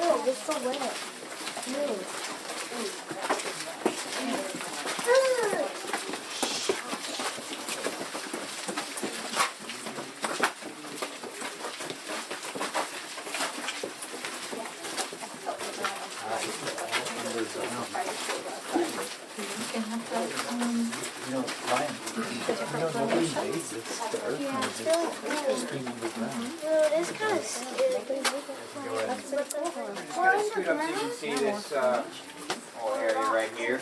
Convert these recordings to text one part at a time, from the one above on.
Oh, it's so wet. Scoot up so you can see this whole area right here.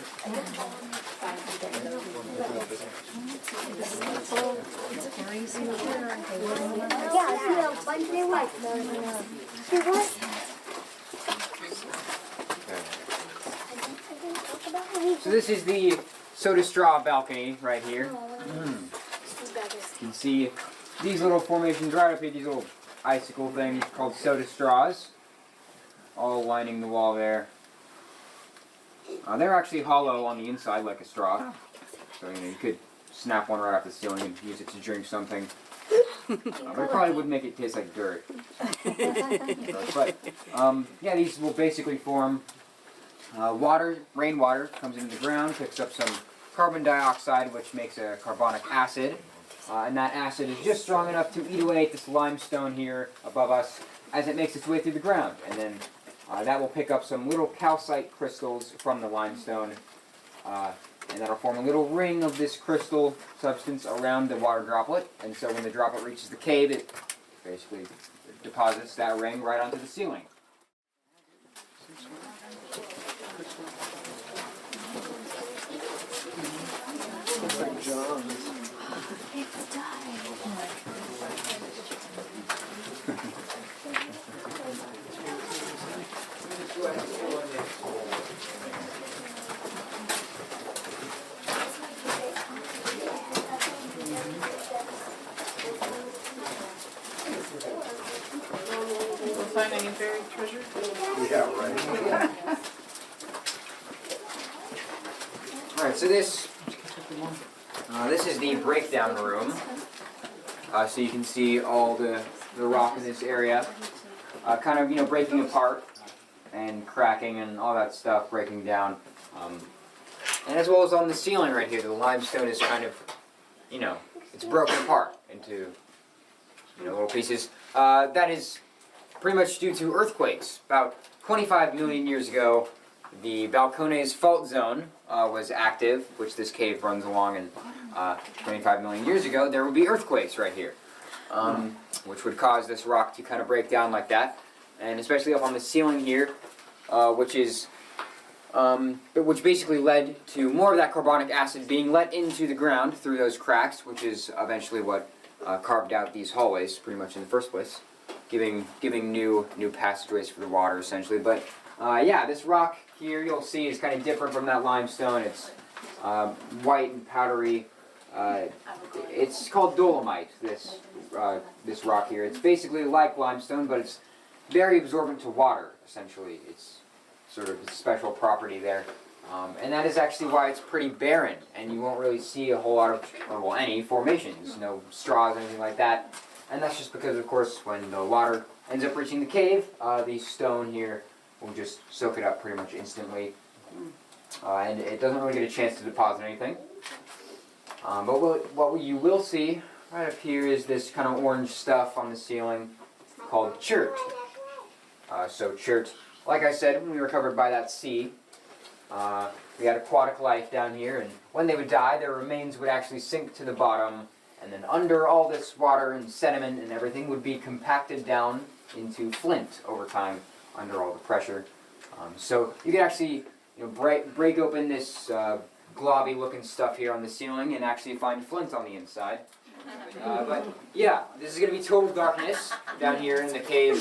So this is the soda straw balcony right here. You can see these little formations right up here, these little icicle things called soda straws, all lining the wall there. They're actually hollow on the inside like a straw, so you could snap one right off the ceiling and use it to drink something. But it probably would make it taste like dirt. Yeah, these will basically form water. Rainwater comes into the ground, picks up some carbon dioxide, which makes a carbonic acid. And that acid is just strong enough to eat away at this limestone here above us as it makes its way through the ground. And then that will pick up some little calcite crystals from the limestone. And that'll form a little ring of this crystal substance around the water droplet. And so when the droplet reaches the cave, it basically deposits that ring right onto the ceiling. It's like John's. It's dying. Find any buried treasure? Yeah, right. Alright, so this is the breakdown room. So you can see all the rock in this area, kind of breaking apart and cracking and all that stuff breaking down. And as well as on the ceiling right here, the limestone is kind of, it's broken apart into little pieces. That is pretty much due to earthquakes. About 25 million years ago, the Balcones fault zone was active, which this cave runs along, and 25 million years ago there would be earthquakes right here, which would cause this rock to kind of break down like that. And especially up on the ceiling here, which is but which basically led to more of that carbonic acid being let into the ground through those cracks, which is eventually what carved out these hallways pretty much in the first place, giving new passageways for the water essentially. But yeah, this rock here you'll see is kind of different from that limestone. It's white and powdery. It's called dolomite. This rock here. It's basically like limestone, but it's very absorbent to water. Essentially, it's sort of a special property there. And that is actually why it's pretty barren, and you won't really see a whole lot of, or well, any formations, no straws or anything like that. And that's just because, of course, when the water ends up reaching the cave, the stone here will just soak it up pretty much instantly. And it doesn't really get a chance to deposit anything. But what you will see right up here is this kind of orange stuff on the ceiling called chert. So chert, like I said, when we were covered by that sea, we had aquatic life down here, and when they would die, their remains would actually sink to the bottom, and then under all this water and sediment and everything would be compacted down into flint over time under all the pressure. So you could actually break open this globby looking stuff here on the ceiling and actually find flint on the inside. But yeah, this is going to be total darkness down here in the cave.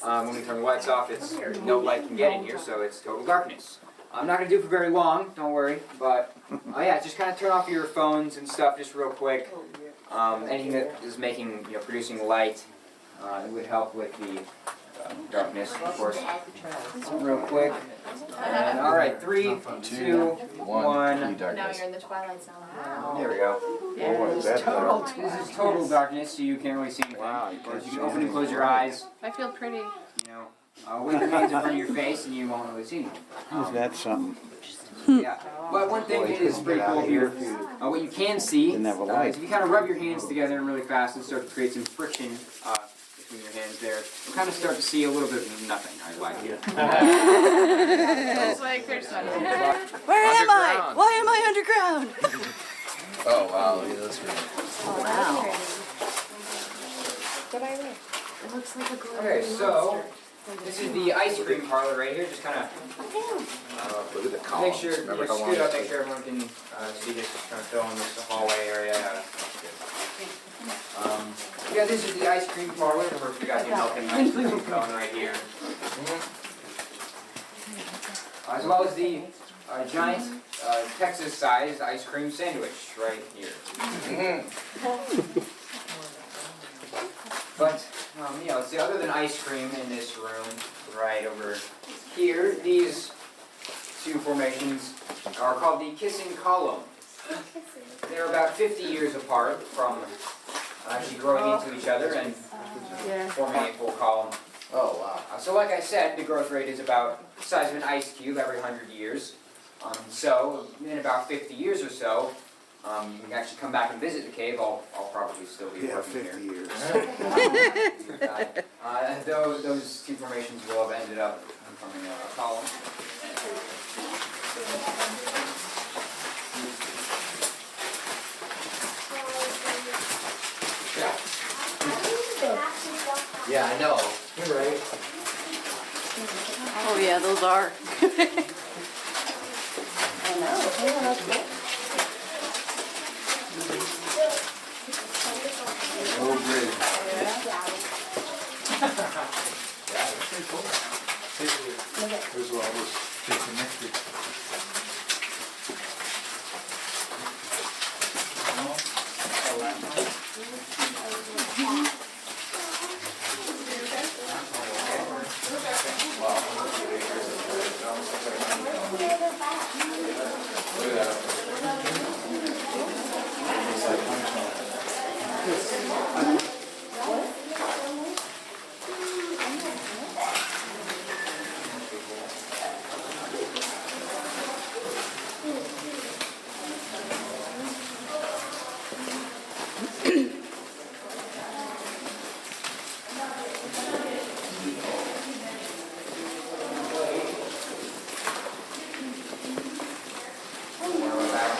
When we turn the lights off, no light can get in here, so it's total darkness. I'm not going to do it for very long, don't worry, but yeah, just kind of turn off your phones and stuff just real quick. Anything that is producing light, it would help with the darkness, of course. Real quick. And, all right, 3, 2, 1. Now you're in the twilight zone. Wow. There we go. This This is total darkness, so you can't really see anything. Wow, Of course, you can open and close your eyes. I feel pretty. Wave your hands in front of your face, and you won't really see anything. That's something. Yeah. But one thing that is pretty cool here, what you can see, is if you kind of rub your hands together really fast and start to create some friction between your hands there, you'll kind of start to see a little bit of nothing. I like it. It's like there's nothing. Where am I? Why am I underground? Oh, wow, yeah, that's great. Oh, wow. It looks like a glowing Okay, so this is the ice cream parlor right here. Just kind of Look at the make columns. sure, Remember how long scoot up, it make took? sure everyone can see this. Just kind of fill in this hallway area. Yeah, this is the ice cream parlor. Of course, we got your milk and ice cream going right here. As well as the giant Texas-sized ice cream sandwich right here. But, see, other than ice cream in this room, right over here, these two formations are called the kissing column. They're about 50 years apart from actually growing into each other and forming a full column. Oh, wow. So like I said, the growth rate is about the size of an ice cube every 100 years. So in about 50 years or so, you can actually come back and visit the cave. I'll probably still be working 50 here. years. Those two formations will have ended up forming a column. Yeah, I know. You're right. Oh, yeah, those are. I know. Yeah, that's good. Oh, great. There's all this connected.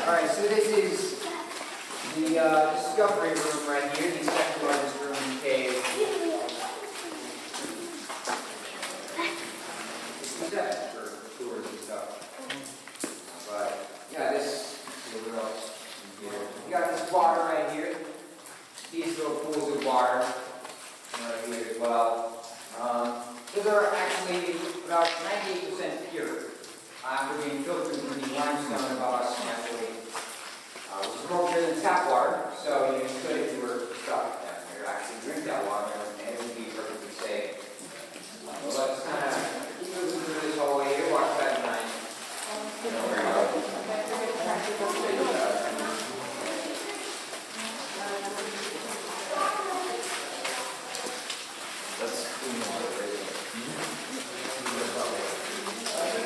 Alright, so this is the discovery room right here, the second largest room in the cave. This is that for tours and stuff. after being filtered through the limestone above us naturally, was more pure than tap water. So you could, if you were stuck down here, actually drink that water and it would be perfectly safe. So let's kind of move through this hallway here, watch that night.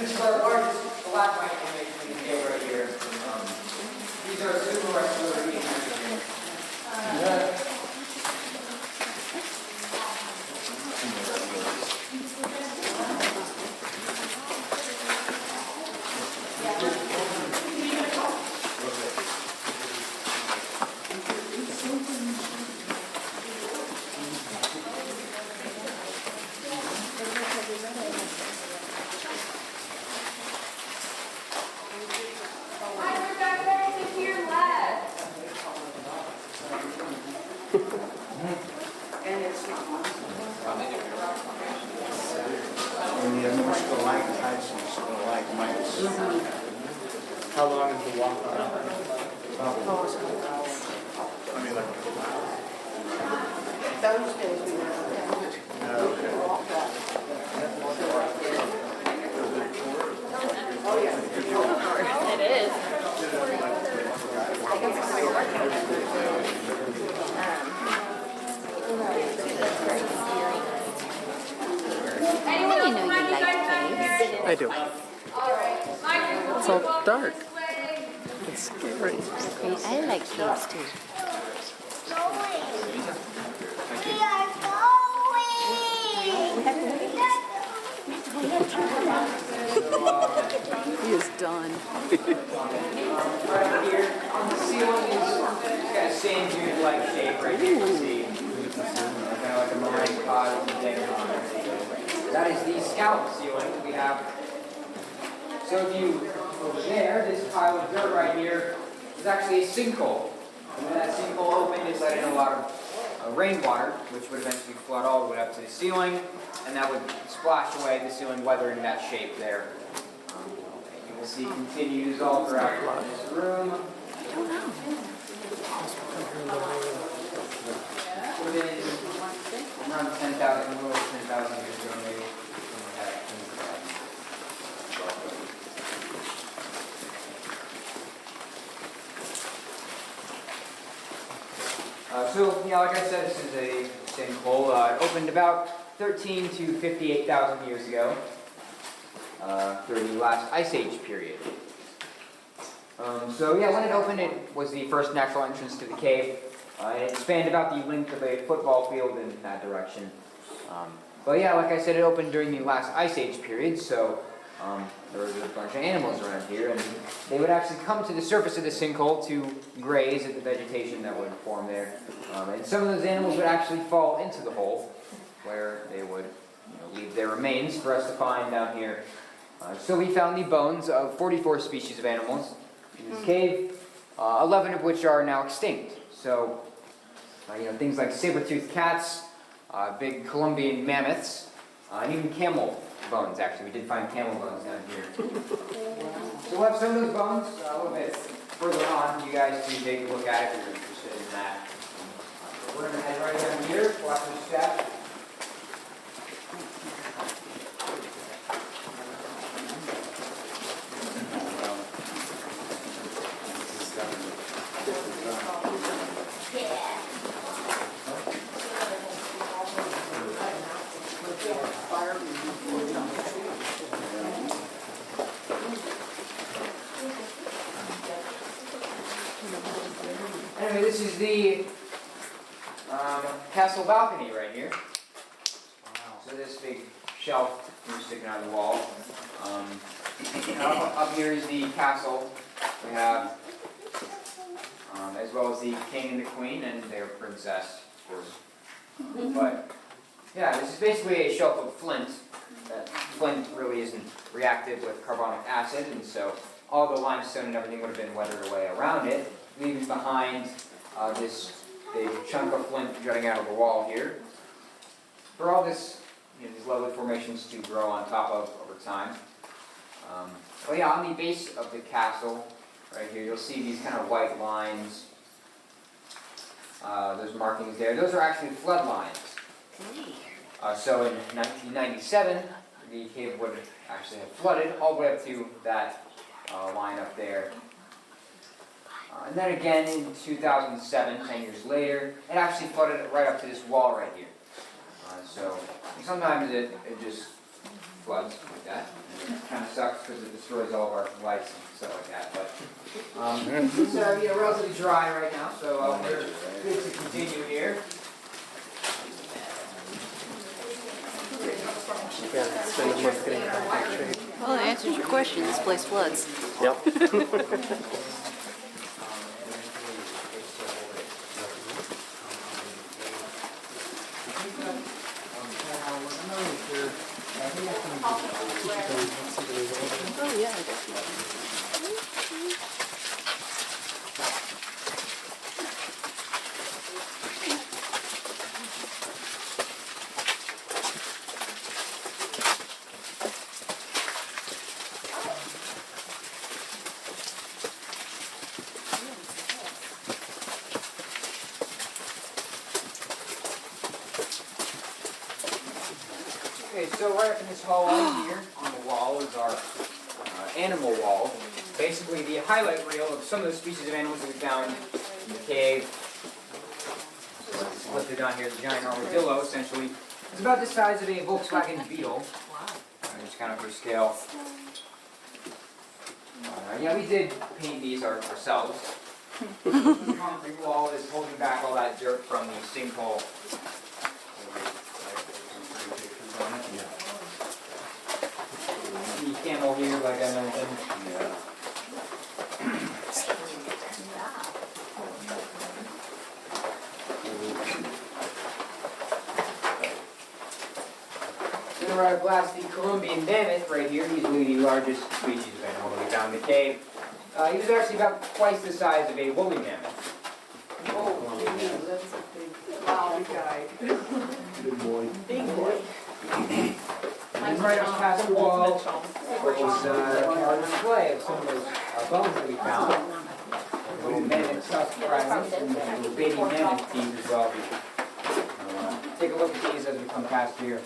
This is our largest stalagmite formation in the cave right here. These are super respiratory here. And the more stalactites and stalagmites. How long is the walk around? I mean, like Those days we were walk that. Oh, yeah. It is. I didn't know you liked caves. I do. It's all dark. It's scary. I like caves too. He is done. Right here on the ceiling is got a sand dune-like shape right here. You can see kind of like a marine pod with a deck on it. That is the scallop ceiling we have. So if you over there, this pile of dirt right here is actually a sinkhole. And when that sinkhole opened, it let in a lot of rainwater, which would eventually flood all the way up to the ceiling, and that would splash away the ceiling, weathering that shape there. You will see continues all throughout this room. Within around 10,000, a little over 10,000 years ago, maybe. So, yeah, like I said, this is a sinkhole. It opened about 13 to 58,000 years ago, during the last Ice Age period. So, yeah, when it opened, it was the first natural entrance to the cave. And it spanned about the length of a football field in that direction. But yeah, like I said, it opened during the last Ice Age period, so there was a bunch of animals around here, and they would actually come to the surface of the sinkhole to graze at the vegetation that would form there. And some of those animals would actually fall into the hole, where they would leave their remains for us to find down here. So we found the bones of 44 species of animals in this cave, 11 of which are now extinct. So, things like saber-toothed cats, big Colombian mammoths, and even camel bones, actually. We did find camel bones down here. So we'll have some of those bones a little bit further on for you guys to take a look at if you're interested in that. We're going to head right down here, watch the step. Anyway, this is the castle balcony right here. So this big shelf sticking out of the wall. Up here is the castle. We have, as well as the king and the queen and their princess, of course. But yeah, this is basically a shelf of flint. That flint really isn't reactive with carbonic acid, and so all the limestone and everything would have been weathered away around it, leaving behind this big chunk of flint jutting out of the wall here. For all this, these lovely formations to grow on top of over time. Oh yeah, on the base of the castle, right here, you'll see these kind of white lines. Those markings there. Those are actually flood lines. So in 1997, the cave would actually have flooded all the way up to that line up there. And then again in 2007, 10 years later, it actually flooded right up to this wall right here. So sometimes it just floods like that. And it kind of sucks because it destroys all of our lights and stuff like that. But it's relatively dry right now, so we're good to continue here. Yeah, spend a month getting back in shape. Well, that answers your question. This place floods. Yep. Oh yeah, I guess. Okay, so right up in this hallway here on the wall is our animal wall. Basically the highlight reel of some of the species of animals that we found in the cave. So what's listed on here, the giant armadillo essentially. It's about the size of a Volkswagen Beetle. Just kind of for scale. Yeah, we did paint these ourselves. The concrete wall is holding back all that dirt from the sinkhole. The camel here, like I mentioned. Then we're at last, the Colombian mammoth right here, easily the largest species of animal that we found in the cave. He was actually about twice the size of a woolly mammoth. Big boy. And right up past the wall was our display of some of those bones that we found. Little mammoth tusk fragments and little baby mammoth teeth as well. Take a look at these as we come past here.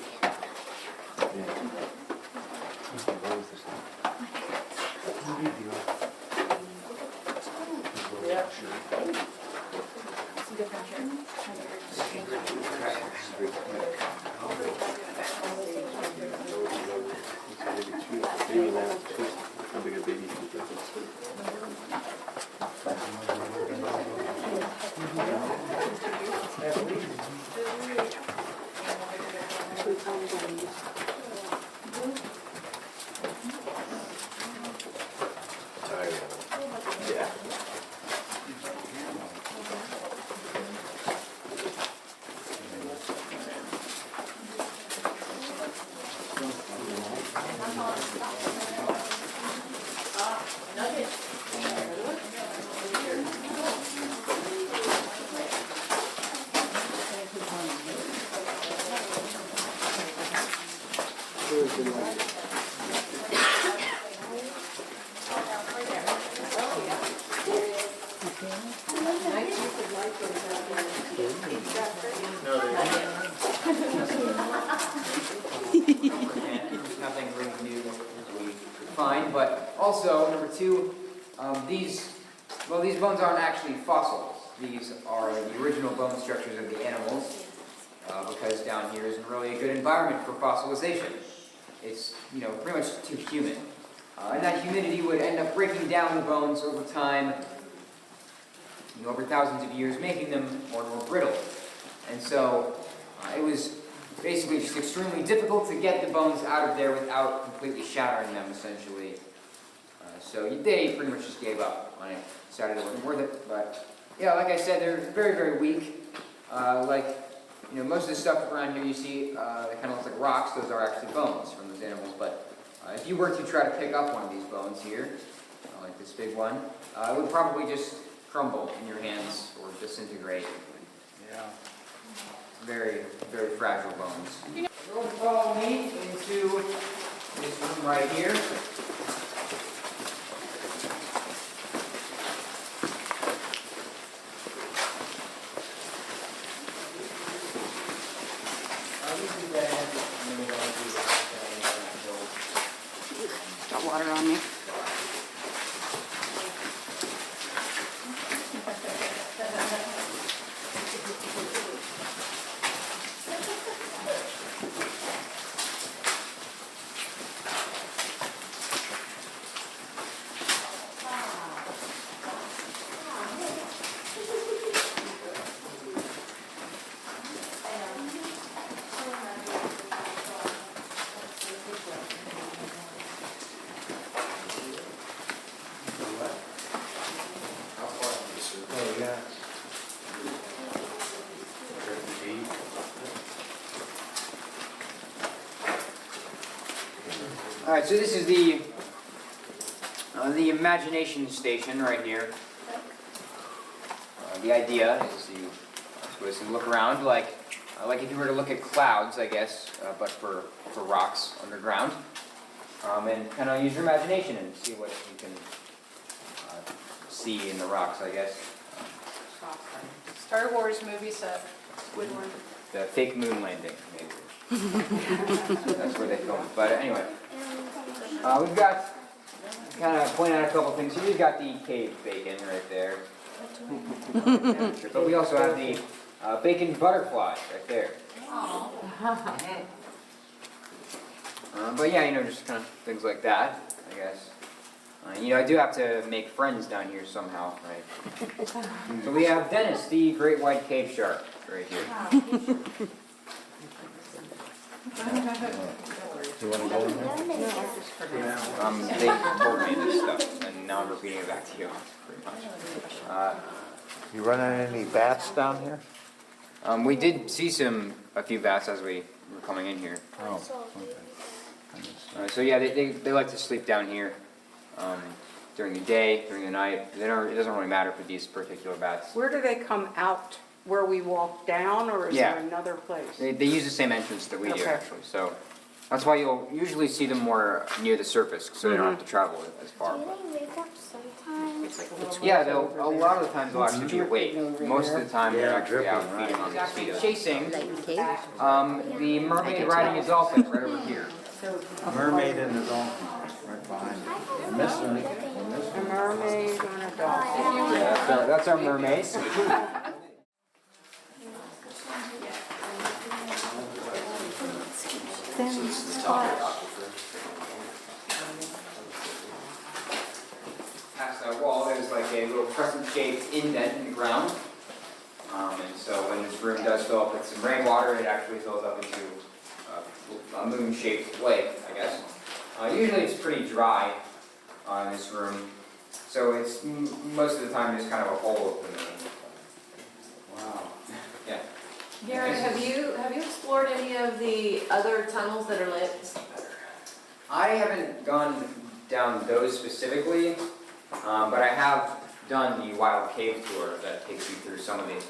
Nothing really new that we could find, but also number two, these bones aren't actually fossils. These are the original bone structures of the animals, because down here isn't really a good environment for fossilization. It's pretty much too humid, and that humidity would end up breaking down the bones over time, over thousands of years, making them more and more brittle. And so it was basically just extremely difficult to get the bones out of there without completely shattering them, essentially. So they pretty much just gave up on it, decided it wasn't worth it. But yeah, like I said, they're very, very weak. Most of the stuff around here you see, that kind of looks like rocks. Those are actually bones from those animals. But if you were to try to pick up one of these bones here, like this big one, it would probably just crumble in your hands or disintegrate. Yeah. Very, very fragile bones. You're going to follow me into this room right here. Alright, so this is the imagination station right here. The idea is you are supposed to look around like if you were to look at clouds, I guess, but for rocks underground. And kind of use your imagination and see what you can see in the rocks, I guess. Star Wars movie set. Squidward. The fake moon landing, maybe. That's where they filmed. But anyway, we've got, kind of point out a couple things. We've got the cave bacon right there. But we also have the bacon butterfly right there. But yeah, just kind of things like that, I guess. I do have to make friends down here somehow, right? So we have Dennis, the great white cave shark, right here. You want to go in there? They told me this stuff, and now I'm repeating it back to you, pretty much. You running any bats down here? We did see a few bats as we were coming in here. Oh, So yeah, they like to sleep down here during the day, during the night. It doesn't really matter for these particular bats. Where do they come out? Where we walk down, or is Yeah. there another place? They use the same entrance that we do, Okay. actually. So that's why you'll usually see them more near the surface, so they don't have to travel as far. Do they wake up sometimes? It's like a little Yeah, house over a there. lot of the times they'll actually be awake. Most of the time they're Yeah, actually out dripping, feeding on the mosquitoes. Chasing Like cave? the mermaid riding a dolphin right over here. mermaid and the dolphin, right behind you. Missing it. A mermaid on a dolphin. Yeah, that's our mermaids. Past that wall, there's like a little crescent-shaped indent in the ground. And so when this room does fill up with some rainwater, it actually fills up into a moon-shaped lake, I guess. Usually it's pretty dry in this room, so it's most of the time just kind of a hole of the moon. Wow. Yeah. Garrett, have you explored any of the other tunnels that are lit? I haven't gone down those specifically, but I have done the wild cave tour that takes you through some of the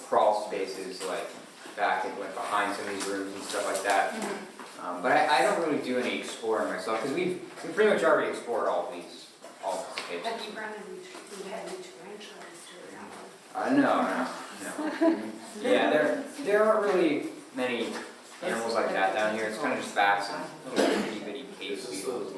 crawl spaces, like back and like behind some of these rooms and stuff like that. But I don't really do any exploring myself because we've pretty much already explored all of these caves. Have you had any grandchildren? No. Yeah, there aren't really many animals like that down here. It's kind of just bats and itty bitty cave beetles.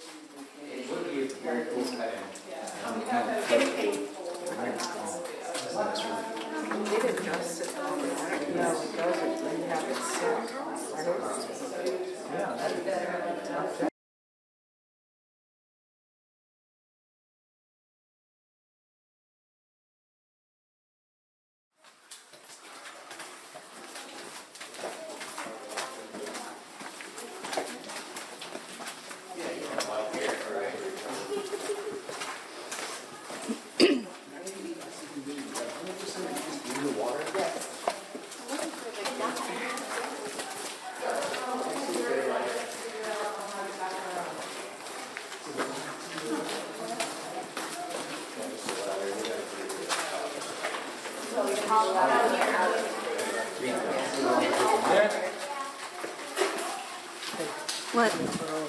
It would be a very cool cut-in. Did it just sit on the water? No, it doesn't. You have it set. I don't know. What?